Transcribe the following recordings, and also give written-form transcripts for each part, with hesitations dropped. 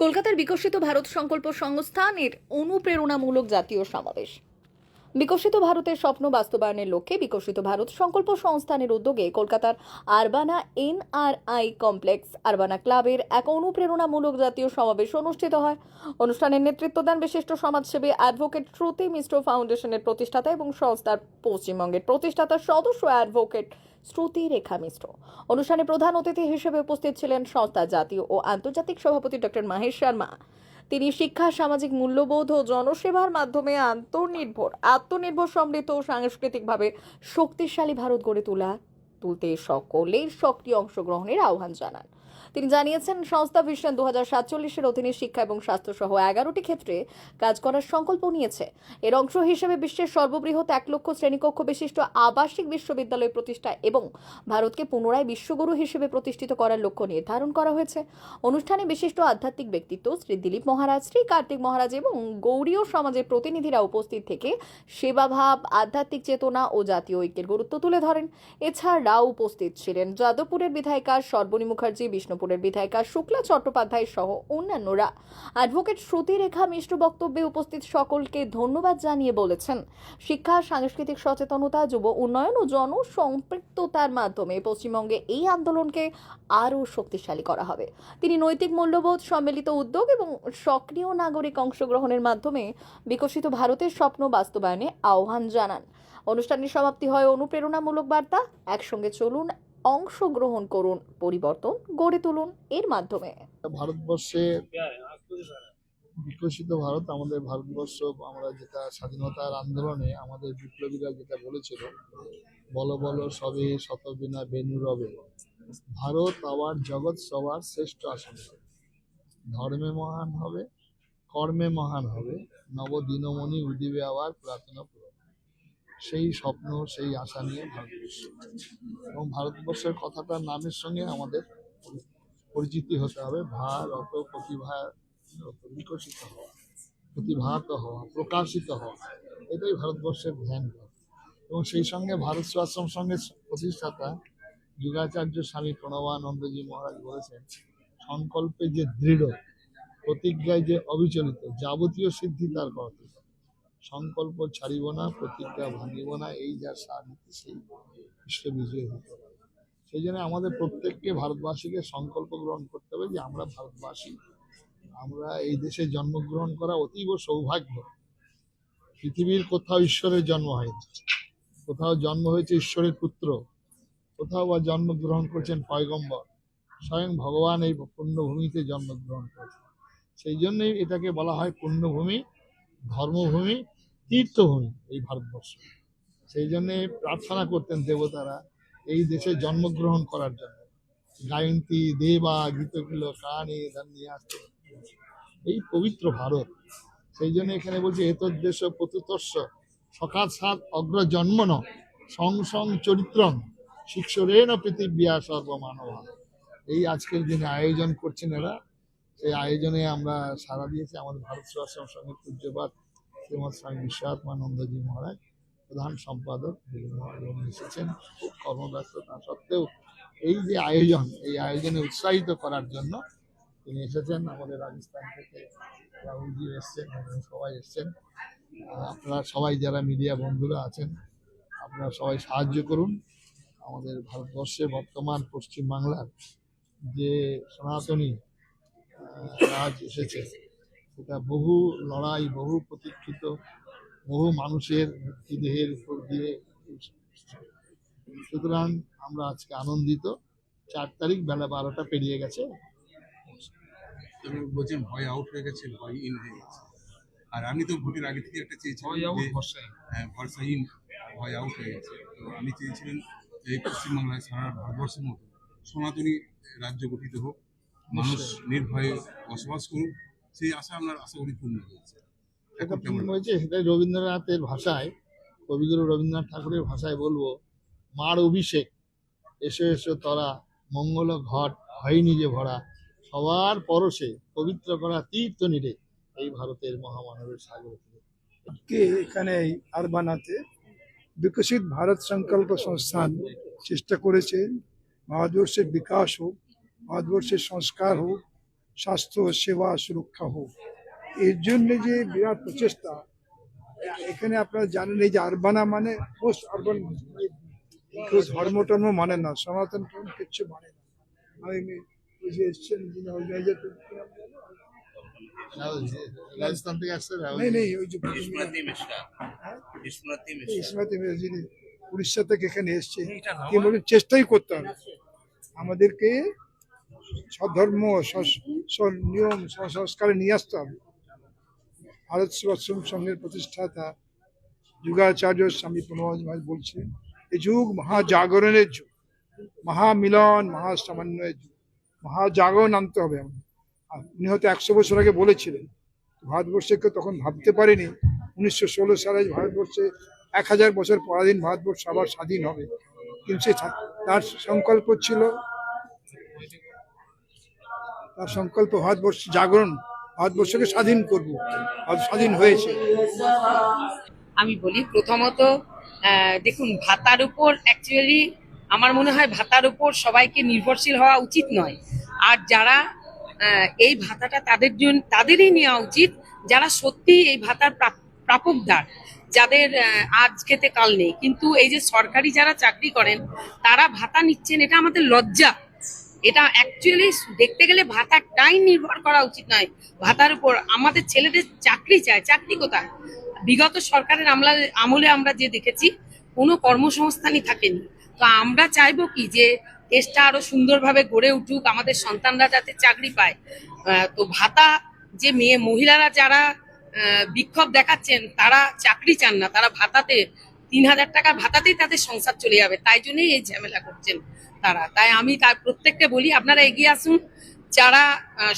কলকাতার বিকশিত ভারত সংকল্প সংস্থানের অনুপ্রেরণামূলক জাতীয় সমাবেশ। বিকশিত ভারতের স্বপ্ন বাস্তবায়নের লক্ষ্যে বিকশিত ভারত সংকল্প সংস্থানের উদ্যোগে কলকাতার আরবানা এনআরআই কমপ্লেক্স আরবানা ক্লাবের এক অনুপ্রেরণামূলক জাতীয় সমাবেশ অনুষ্ঠিত হয়। অনুষ্ঠানের নেতৃত্ব দেন বিশিষ্ট সমাজসেবী অ্যাডভোকেট শ্রুতি মিশ্র ফাউন্ডেশনের প্রতিষ্ঠাতা এবং সংস্থার পশ্চিমবঙ্গের প্রতিষ্ঠাতা সদস্য অ্যাডভোকেট শ্রুতি রেখা মিশ্র। অনুষ্ঠানে প্রধান অতিথি হিসেবে উপস্থিত ছিলেন সংস্থার জাতীয় ও আন্তর্জাতিক সভাপতি ডক্টর মহেশ শর্মা। তিনি শিক্ষা, সামাজিক মূল্যবোধ ও জনসেবার মাধ্যমে আত্মনির্ভর সমৃদ্ধ ও সাংস্কৃতিকভাবে শক্তিশালী ভারত গড়ে তুলতে সকলের সক্রিয় অংশগ্রহণের আহ্বান জানান। তিনি জানিয়েছেন, সংস্থা ভিশন 2047-এর অধীনে শিক্ষা এবং স্বাস্থ্য সহ 11টি ক্ষেত্রে কাজ করার সংকল্প নিয়েছে। এর অংশ হিসেবে বিশ্বের সর্ববৃহৎ 1 লক্ষ শ্রেণীকক্ষ বিশিষ্ট আবাসিক বিশ্ববিদ্যালয় প্রতিষ্ঠা এবং ভারতকে পুনরায় বিশ্বগুরু হিসেবে প্রতিষ্ঠিত করার লক্ষ্য নির্ধারণ করা হয়েছে। অনুষ্ঠানে বিশিষ্ট আধ্যাত্মিক ব্যক্তিত্ব শ্রী দিলীপ মহারাজ, শ্রী কার্তিক মহারাজ এবং গৌড়ীয় সমাজের প্রতিনিধিরা উপস্থিত থেকে সেবাভাব, আধ্যাত্মিক চেতনা ও জাতীয় ঐক্যের গুরুত্ব তুলে ধরেন। এছাড়াও উপস্থিত ছিলেন যাদবপুরের বিধায়িকা সর্বনী মুখার্জি, বিষ্ণুপুরের বিধায়িকা শুক্লা চট্টোপাধ্যায় সহ অন্যান্যরা। অ্যাডভোকেট শ্রুতি রেখা মিশ্র বক্তব্যে উপস্থিত সকলকে ধন্যবাদ জানিয়ে বলেছেন, শিক্ষা, সাংস্কৃতিক সচেতনতা, যুব উন্নয়ন ও জনসম্পৃক্ততার মাধ্যমে পশ্চিমবঙ্গে এই আন্দোলনকে আরও শক্তিশালী করা হবে। তিনি নৈতিক মূল্যবোধ, সম্মিলিত উদ্যোগ এবং সক্রিয় নাগরিক অংশগ্রহণের মাধ্যমে বিকশিত ভারতের স্বপ্ন বাস্তবায়নে আহ্বান জানান। অনুষ্ঠানের সমাপ্তি হয় অনুপ্রেরণামূলক বার্তা, একসঙ্গে চলুন, অংশগ্রহণ করুন, পরিবর্তন গড়ে তুলুন এর মাধ্যমে। ভারতবর্ষে বিকশিত ভারত, আমাদের ভারতবর্ষ, আমরা যেটা স্বাধীনতার আন্দোলনে আমাদের বিপ্লবীরা যেটা বলেছিল, বলো বলো সবে শত বিনা বেনু রবে, ভারত আবার জগৎ সবার শ্রেষ্ঠ আসন, ধর্মে মহান হবে, কর্মে মহান হবে, নবদিনমণি উদিবে আবার পুরাতন পুরো। সেই স্বপ্ন, সেই আশা নিয়ে ভারতবর্ষ এবং ভারতবর্ষের কথাটার নামের সঙ্গে আমাদের পরিচিতি হতে হবে। ভারত প্রতিভা, বিকশিত হওয়া, প্রতিভাত হওয়া, প্রকাশিত হওয়া, এটাই ভারতবর্ষের ধ্যান। এবং সেই সঙ্গে ভারত সেবাশ্রম সঙ্গে প্রতিষ্ঠাতা যুগাচার্য স্বামী প্রণবানন্দজি মহারাজ বলেছেন, সংকল্পে যে দৃঢ়, প্রতিজ্ঞায় যে অবিচলিত, যাবতীয় সিদ্ধি তার কর্তব্য। সংকল্প ছাড়িব না, প্রতিজ্ঞা ভাঙিব না, এই যা সারনীতি, সেই বিশ্ব বিজয় হতে হবে। সেই জন্য আমাদের প্রত্যেককে, ভারতবাসীকে সংকল্প গ্রহণ করতে হবে যে আমরা ভারতবাসী, আমরা এই দেশে জন্মগ্রহণ করা অতীব সৌভাগ্য। পৃথিবীর কোথাও ঈশ্বরের জন্ম হয়নি, কোথাও জন্ম হয়েছে ঈশ্বরের পুত্র, কোথাও বা জন্মগ্রহণ করেছেন পয়গম্বর, স্বয়ং ভগবান এই পুণ্যভূমিতে জন্মগ্রহণ করেছেন। সেই জন্যই এটাকে বলা হয় পুণ্যভূমি, ধর্মভূমি, তীর্থভূমি এই ভারতবর্ষ। সেই জন্যে প্রার্থনা করতেন দেবতারা এই দেশে জন্মগ্রহণ করার জন্য। গায়ন্তী দেবা গীতগুল কানে নিয়ে আসতে এই পবিত্র ভারত। সেই জন্য এখানে বলছে, এতদ্দেশ পতুতস্য সকাৎ সাত অগ্র জন্মন সংসং চরিত্রং শিক্ষরেণ পৃথিবীয়া সর্বমানব। এই আজকের দিনে আয়োজন করছেন এরা, সেই আয়োজনে আমরা সাড়া দিয়েছি। আমাদের ভারত সেবাশ্রম সঙ্গে পূজ্যপাত শ্রীমৎ স্বামী বিশ্বাত্মানন্দজি মহারাজ, প্রধান সম্পাদক এসেছেন। খুব কর্মব্যস্ত, তা সত্ত্বেও এই যে আয়োজন, এই আয়োজনে উৎসাহিত করার জন্য তিনি এসেছেন। আমাদের রাজস্থান থেকে রাহুলজি এসছেন, সবাই এসছেন। আপনারা সবাই যারা মিডিয়া বন্ধুরা আছেন, আপনারা সবাই সাহায্য করুন। আমাদের ভারতবর্ষে বর্তমান পশ্চিমবাংলার যে সনাতনী রাজ এসেছে, সেটা বহু লড়াই, বহু প্রতীক্ষিত, বহু মানুষের মৃত্যুদেহের উপর দিয়ে। সুতরাং আমরা আজকে আনন্দিত। 4 তারিখ বেলা 12টা পেরিয়ে গেছে। বলছেন ভয় আউট হয়ে গেছে, ভয় ইন হয়ে গেছে। আর আমি তো ভোটের আগে থেকে একটা চেয়েছিলাম, ভরসাহীন, ভয় আউট হয়ে গেছে। তো আমি চেয়েছিলেন এই পশ্চিমবাংলায় সারা ভারতবর্ষের মতো সনাতনী রাজ্য গঠিত হোক, মানুষ নির্ভয়ে বসবাস করুক। সেই আশা আমার আশা করি পূর্ণ হয়েছে। এটা পূর্ণ হয়েছে, সেটাই রবীন্দ্রনাথের ভাষায়, কবিগুরু রবীন্দ্রনাথ ঠাকুরের ভাষায় বলবো, মার অভিষেক, এসো এসো তরা, মঙ্গল ঘট হয়নি যে ভরা, সবার পরশে পবিত্র করা তীর্থ নিরে, এই ভারতের মহামানবের সাগর থেকে। এখানে আরবানাতে বিকশিত ভারত সংকল্প সংস্থান চেষ্টা করেছে ভারতবর্ষের বিকাশ হোক, ভারতবর্ষের সংস্কার হোক, স্বাস্থ্য সেবা সুরক্ষা হোক। এর জন্য যে বিরাট প্রচেষ্টা, এখানে আপনারা জানেন এই যে আরবানা মানে পোস্ট আরবান, কেউ ধর্ম টর্ম মানে না, সনাতন ধর্ম কিচ্ছু মানে না। আমি ওই যে এসছেন যিনি অর্গানাইজার, রাজস্থান থেকে আসছে না? নেই নেই ওই যে स्मृति मिश्रा स्मृति मिश्रा ইসমাতি মিয়া যিনি উড়িষ্যা থেকে এখানে এসছে, কি বলেন চেষ্টাই করতে হবে আমাদেরকে সধর্ম নিয়ম সংস্কারে নিয়ে আসতে হবে। ভারত সেবাশ্রম সংঘের প্রতিষ্ঠাতা যুগাচার্য স্বামী প্রণবানন্দ মহারাজ বলছেন, এই যুগ মহাজাগরণের যুগ, মহামিলন মহাসামান্বয়ের যুগ, মহাজাগরণ আনতে হবে আমাদের। আর উনি হয়তো 100 বছর আগে বলেছিলেন, ভারতবর্ষে কেউ তখন ভাবতে পারেনি 1916 সালে ভারতবর্ষে 1000 বছর পরাধীন ভারতবর্ষ আবার স্বাধীন হবে। কিন্তু তার সংকল্প ছিল, তার সংকল্প ভারতবর্ষ জাগরণ, ভারতবর্ষকে স্বাধীন করব, ভারত স্বাধীন হয়েছে। আমি বলি প্রথমত দেখুন, ভাতার উপর অ্যাকচুয়ালি আমার মনে হয় ভাতার উপর সবাইকে নির্ভরশীল হওয়া উচিত নয়। আর যারা এই ভাতাটা তাদেরই নেওয়া উচিত যারা সত্যি এই ভাতার প্রাপকদার, যাদের আজ খেতে কাল নেই। কিন্তু এই যে সরকারি যারা চাকরি করেন তারা ভাতা নিচ্ছেন, এটা আমাদের লজ্জা। এটা অ্যাকচুয়ালি দেখতে গেলে ভাতাটাই নির্ভর করা উচিত নয় ভাতার উপর। আমাদের ছেলেদের চাকরি চায়, চাকরি কোথায়? বিগত সরকারের আমলে আমরা যে দেখেছি কোনো কর্মসংস্থানই থাকেনি। তো আমরা চাইবো কি যে দেশটা আরো সুন্দরভাবে গড়ে উঠুক, আমাদের সন্তানরা যাতে চাকরি পায়। তো ভাতা যে মহিলারা যারা বিক্ষোভ দেখাচ্ছেন তারা চাকরি চান না, তারা ভাতাতে 3000 টাকা ভাতাতেই তাদের সংসার চলে যাবে, তাই জন্যই এই ঝামেলা করছেন তারা। তাই আমি তার প্রত্যেককে বলি আপনারা এগিয়ে আসুন। যারা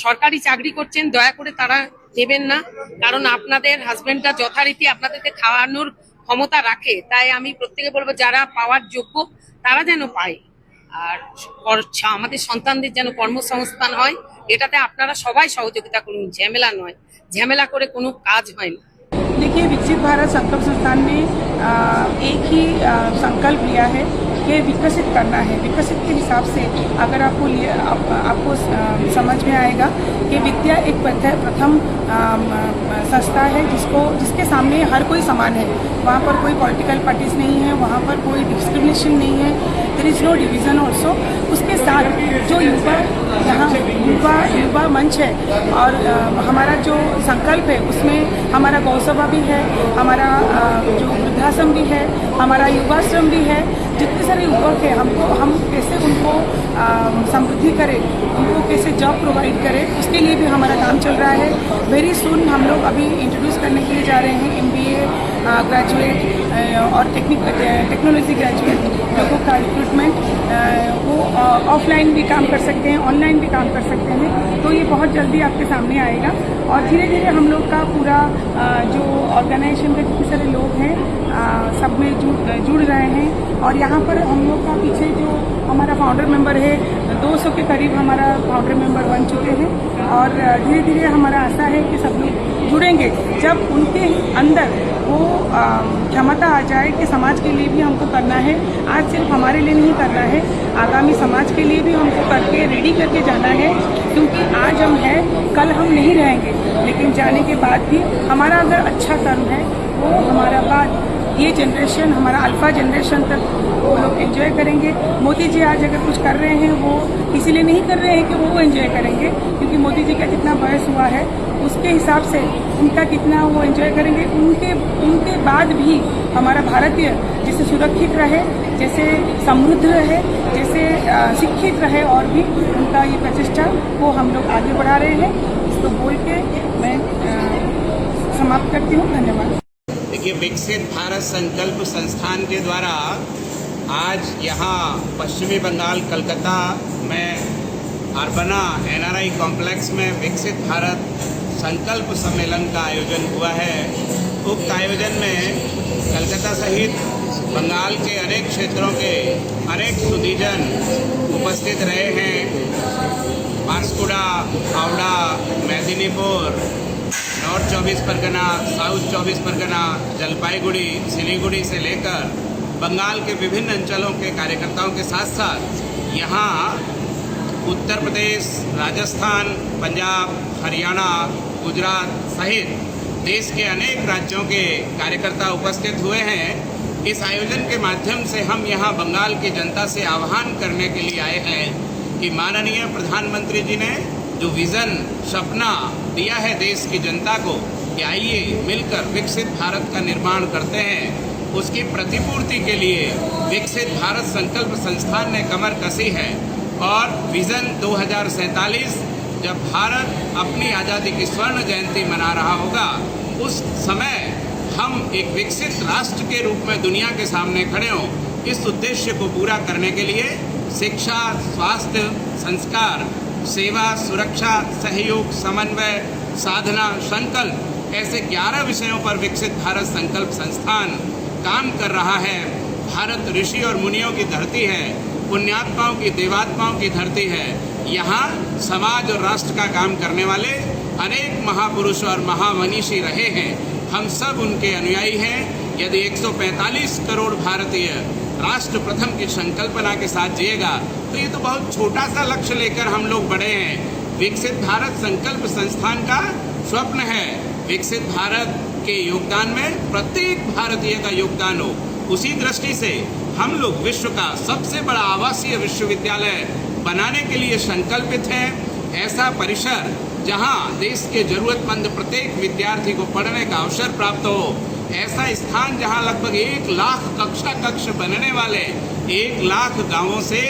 সরকারি চাকরি করছেন দয়া করে তারা নেবেন না, কারণ আপনাদের হাজবেন্ডরা যথারীতি আপনাদেরকে খাওয়ানোর ক্ষমতা রাখে। তাই আমি প্রত্যেকে বলবো যারা পাওয়ার যোগ্য তারা যেন পায়, আর আমাদের সন্তানদের যেন কর্মসংস্থান হয়, এটাতে আপনারা সবাই সহযোগিতা করুন, ঝামেলা নয়। ঝামেলা করে কোনো কাজ হয় না। देखिए, विकसित भारत संकल्प संस्थान ने एक ही संकल्प लिया है कि विकसित करना है। विकसित के हिसाब से अगर आपको समझ में आएगा कि विद्या एक प्रथम संस्था है जिसके सामने हर कोई समान है। वहाँ पर कोई पॉलिटिकल पार्टीज नहीं है, वहाँ पर कोई डिस्क्रिमिनेशन नहीं है, there is no division also. उसके साथ जो यहाँ युवा मंच है और हमारा जो संकल्प है उसमें हमारा गौसभा भी है, हमारा जो वृद्धाश्रम भी है, हमारा युवाश्रम भी है। जितने सारे युवक है हम कैसे उनको समृद्धि करें, उनको कैसे जॉब प्रोवाइड करें, उसके लिए भी हमारा काम चल रहा है। वेरी सुन हम लोग अभी इंट्रोड्यूस करने के लिए जा रहे हैं MBA ग्रेजुएट और टेक्नोलॉजी ग्रेजुएट लोगों का रिक्रूटमेंट। वो ऑफलाइन भी काम कर सकते हैं, ऑनलाइन भी काम कर सकते हैं। तो ये बहुत जल्दी आपके सामने आएगा और धीरे धीरे हम लोग का पूरा जो ऑर्गेनाइजेशन के जितने सारे लोग हैं सब में जुड़ रहे हैं। और यहाँ पर हम लोग का पीछे जो हमारा फाउंडर मेंबर है 200 के करीब हमारा फाउंडर मेंबर बन चुके हैं और धीरे धीरे हमारा आशा है कि सब लोग जुड़ेंगे। जब उनके अंदर वो क्षमता आ जाए कि समाज के लिए भी हमको करना है, आज सिर्फ हमारे लिए नहीं करना है, आगामी समाज के लिए भी हमको करके रेडी करके जाना है। क्योंकि आज हम हैं, कल हम नहीं रहेंगे, लेकिन जाने के बाद भी हमारा अगर अच्छा कर्म है वो हमारा बाद ये जनरेशन, हमारा अल्फा जनरेशन तक वो लोग एंजॉय करेंगे। मोदी जी आज अगर कुछ कर रहे हैं वो इसीलिए नहीं कर रहे हैं कि वो एंजॉय करेंगे, क्योंकि मोदी जी का जितना बयस हुआ है उसके हिसाब से उनका कितना वो एंजॉय करेंगे। उनके बाद भी हमारा भारतीय जैसे सुरक्षित रहे, जैसे समृद्ध रहे, जैसे शिक्षित रहे, और भी उनका ये प्रचेष्टा वो हम लोग आगे बढ़ा रहे हैं। इसको बोल के मैं समाप्त करती हूँ। धन्यवाद। देखिए, विकसित भारत संकल्प संस्थान के द्वारा आज यहाँ पश्चिमी बंगाल कलकत्ता में अरबना NRI कॉम्प्लेक्स में विकसित भारत संकल्प सम्मेलन का आयोजन हुआ है। उक्त आयोजन में कलकत्ता सहित बंगाल के अनेक क्षेत्रों के अनेक सुधीजन उपस्थित रहे हैं। बांसकुड़ा, हावड़ा, मेदिनीपुर, नॉर्थ 24 परगना, साउथ 24 परगना, जलपाईगुड़ी, सिलीगुड़ी से लेकर बंगाल के विभिन्न अंचलों के कार्यकर्ताओं के साथ साथ यहाँ उत्तर प्रदेश, राजस्थान, पंजाब, हरियाणा, गुजरात सहित देश के अनेक राज्यों के कार्यकर्ता उपस्थित हुए हैं। इस आयोजन के माध्यम से हम यहाँ बंगाल की जनता से आह्वान करने के लिए आए हैं कि माननीय प्रधानमंत्री जी ने जो विज़न, सपना दिया है देश की जनता को कि आइए मिलकर विकसित भारत का निर्माण करते हैं, उसकी प्रतिपूर्ति के लिए विकसित भारत संकल्प संस्थान ने कमर कसी है। और विज़न 2047 जब भारत अपनी आज़ादी की स्वर्ण जयंती मना रहा होगा, उस समय हम एक विकसित राष्ट्र के रूप में दुनिया के सामने खड़े हों। इस उद्देश्य को पूरा करने के लिए शिक्षा, स्वास्थ्य, संस्कार, सेवा, सुरक्षा, सहयोग, समन्वय, साधना, संकल्प ऐसे 11 विषयों पर विकसित भारत संकल्प संस्थान काम कर रहा है। भारत ऋषि और मुनियों की धरती है, पुण्यात्माओं की, देवात्माओं की धरती है। यहाँ समाज और राष्ट्र का काम करने वाले अनेक महापुरुष और महामनीषी रहे हैं। हम सब उनके अनुयायी हैं। यदि 145 करोड़ भारतीय राष्ट्र प्रथम की संकल्पना के साथ जिएगा तो ये तो बहुत छोटा सा लक्ष्य लेकर हम लोग बढ़े हैं। विकसित भारत संकल्प संस्थान का स्वप्न है विकसित भारत के योगदान में प्रत्येक भारतीय का योगदान हो। उसी दृष्टि से हम लोग विश्व का सबसे बड़ा आवासीय विश्वविद्यालय बनाने के लिए संकल्पित हैं। ऐसा परिसर जहां देश के जरूरतमंद प्रत्येक विद्यार्थी को पढ़ने का अवसर प्राप्त हो, ऐसा स्थान जहां लगभग 1 लाख कक्षा कक्ष बनने वाले, 1 लाख गांवों से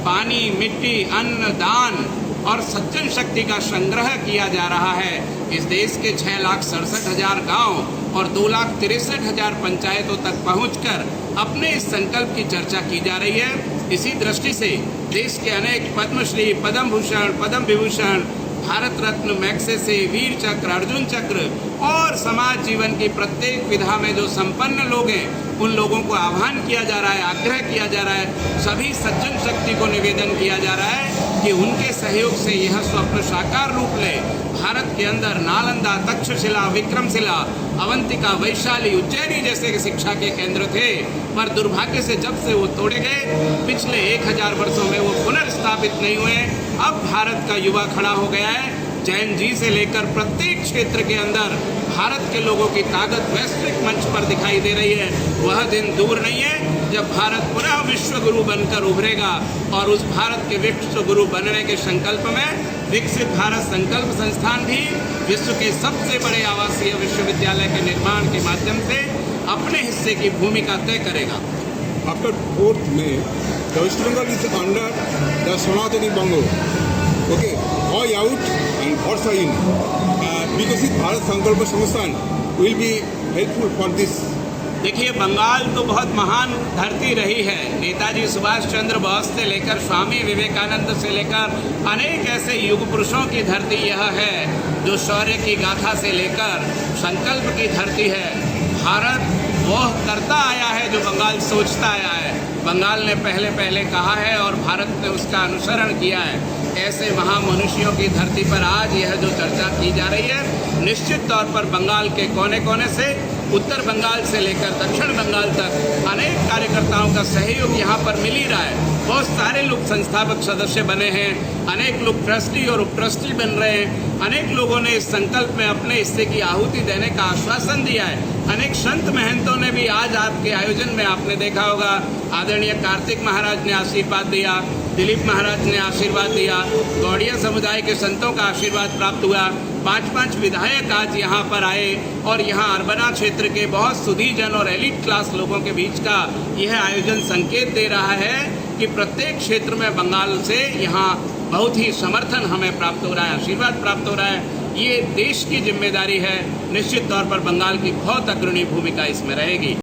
पानी, मिट्टी, अन्न, दान और सज्जन शक्ति का संग्रह किया जा रहा है। इस देश के 6,67,000 गांव और 2,63,000 पंचायतों तक पहुंचकर अपने इस संकल्प की चर्चा की जा रही है। इसी दृष्टि से देश के अनेक पद्मश्री, पद्म भूषण, पद्म विभूषण, भारत रत्न, मैग्सेसे, वीर चक्र, अर्जुन चक्र और समाज जीवन की प्रत्येक विधा में जो संपन्न लोग हैं, उन लोगों को आह्वान किया जा रहा है, आग्रह किया जा रहा है, सभी सज्जन शक्ति को निवेदन किया जा रहा है कि उनके सहयोग से यह स्वप्न साकार रूप ले। भारत के अंदर नालंदा, तक्षशिला, विक्रमशिला, अवंतिका, वैशाली, उज्जैनी जैसे शिक्षा के केंद्र थे, पर दुर्भाग्य से जब से वो तोड़े गए, पिछले 1000 वर्षों में वो पुनर्स्थापित नहीं हुए। अब भारत का युवा खड़ा हो गया है। जैन जी से लेकर प्रत्येक क्षेत्र के अंदर भारत के लोगों की ताकत वैश्विक मंच पर दिखाई दे रही है। वह दिन दूर नहीं है जब भारत पुनः विश्व गुरु बनकर उभरेगा और उस भारत के विश्व गुरु बनने के संकल्प में विकसित भारत संकल्प संस्थान भी विश्व के सबसे बड़े आवासीय विश्वविद्यालय के निर्माण के माध्यम से अपने हिस्से की भूमिका तय करेगा। After 4th May, the West Bengal is under the Sanatani Bango. Okay, Hoy out and Bharsa in. Because Bharat Sankalpa Sansthan will be helpful for this. देखिए, बंगाल तो बहुत महान धरती रही है। नेताजी सुभाष चंद्र बोस से लेकर स्वामी विवेकानंद से लेकर अनेक ऐसे युग पुरुषों की धरती यह है जो शौर्य की गाथा से लेकर संकल्प की धरती है। भारत वह करता आया है जो बंगाल सोचता आया है। बंगाल ने पहले कहा है और भारत ने उसका अनुसरण किया है। ऐसे महामनुष्यों की धरती पर आज यह जो चर्चा की जा रही है, निश्चित तौर पर बंगाल के कोने कोने से, उत्तर बंगाल से लेकर दक्षिण बंगाल तक अनेक कार्यकर्ताओं का सहयोग यहाँ पर मिल ही रहा है। बहुत सारे लोग संस्थापक सदस्य बने हैं, अनेक लोग ट्रस्टी और उप ट्रस्टी बन रहे हैं, अनेक लोगों ने इस संकल्प में अपने हिस्से की आहुति देने का आश्वासन दिया है। अनेक संत महंतों ने भी आज आपके आयोजन में आपने देखा होगा, आदरणीय कार्तिक महाराज ने आशीर्वाद दिया, दिलीप महाराज ने आशीर्वाद दिया, गौड़िया समुदाय के संतों का आशीर्वाद प्राप्त हुआ। 5 विधायक आज यहाँ पर आए और यहाँ अरबना क्षेत्र के बहुत सुधीजन और एलिट क्लास लोगों के बीच का यह आयोजन संकेत दे रहा है कि प्रत्येक क्षेत्र में बंगाल से यहाँ बहुत ही समर्थन हमें प्राप्त हो रहा है, आशीर्वाद प्राप्त हो रहा है। ये देश की जिम्मेदारी है। निश्चित तौर पर बंगाल की बहुत अग्रणी भूमिका इसमें रहेगी।